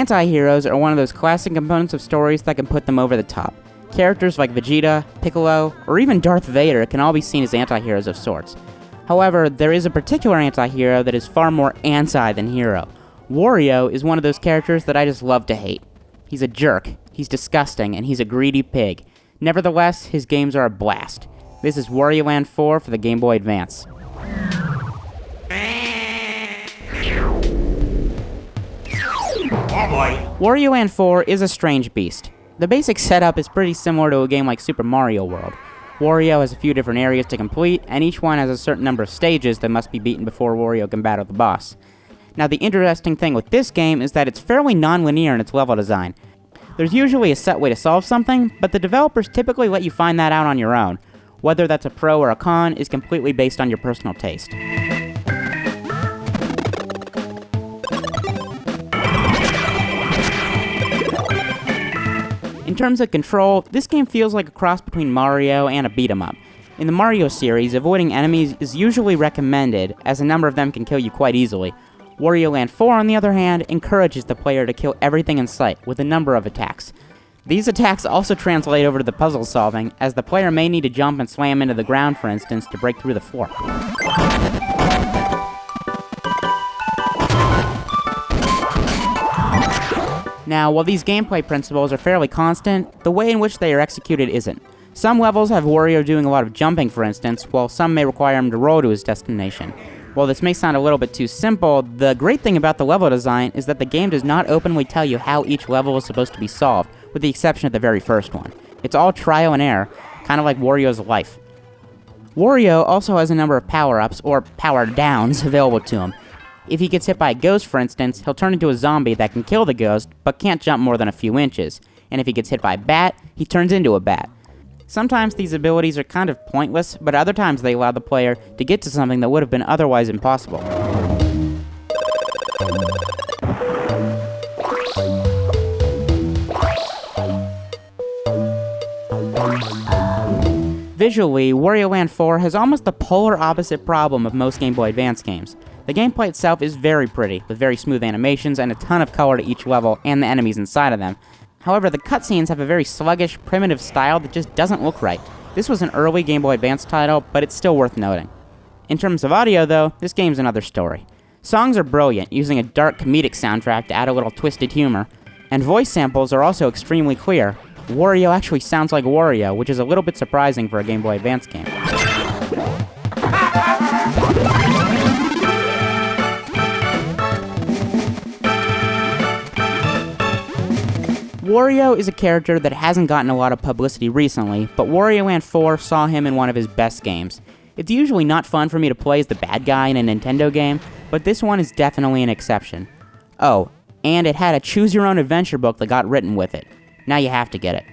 Anti-heroes are one of those classic components of stories that can put them over the top. Characters like Vegeta, Piccolo, or even Darth Vader can all be seen as anti-heroes of sorts. However, there is a particular anti-hero that is far more anti than hero. Wario is one of those characters that I just love to hate. He's a jerk, he's disgusting, and he's a greedy pig. Nevertheless, his games are a blast. This is Wario Land 4 for the Game Boy Advance. Wario Land 4 is a strange beast. The basic setup is pretty similar to a game like Super Mario World. Wario has a few different areas to complete, and each one has a certain number of stages that must be beaten before Wario can battle the boss. Now, the interesting thing with this game is that it's fairly non-linear in its level design. There's usually a set way to solve something, but the developers typically let you find that out on your own. Whether that's a pro or a con is completely based on your personal taste. In terms of control, this game feels like a cross between Mario and a beat-em-up. In the Mario series, avoiding enemies is usually recommended, as a number of them can kill you quite easily. Wario Land 4, on the other hand, encourages the player to kill everything in sight, with a number of attacks. These attacks also translate over to the puzzle solving, as the player may need to jump and slam into the ground, for instance, to break through the floor. Now, while these gameplay principles are fairly constant, the way in which they are executed isn't. Some levels have Wario doing a lot of jumping, for instance, while some may require him to roll to his destination. While this may sound a little bit too simple, the great thing about the level design is that the game does not openly tell you how each level is supposed to be solved, with the exception of the very first one. It's all trial and error, kind of like Wario's life. Wario also has a number of power-ups, or power-downs, available to him. If he gets hit by a ghost, for instance, he'll turn into a zombie that can kill the ghost, but can't jump more than a few inches. And if he gets hit by a bat, he turns into a bat. Sometimes these abilities are kind of pointless, but other times they allow the player to get to something that would have been otherwise impossible. Visually, Wario Land 4 has almost the polar opposite problem of most Game Boy Advance games. The gameplay itself is very pretty, with very smooth animations and a ton of color to each level and the enemies inside of them. However, the cutscenes have a very sluggish, primitive style that just doesn't look right. This was an early Game Boy Advance title, but it's still worth noting. In terms of audio, though, this game's another story. Songs are brilliant, using a dark comedic soundtrack to add a little twisted humor, and voice samples are also extremely clear. Wario actually sounds like Wario, which is a little bit surprising for a Game Boy Advance game. Wario is a character that hasn't gotten a lot of publicity recently, but Wario Land 4 saw him in one of his best games. It's usually not fun for me to play as the bad guy in a Nintendo game, but this one is definitely an exception. Oh, and it had a choose-your-own-adventure book that got written with it. Now you have to get it.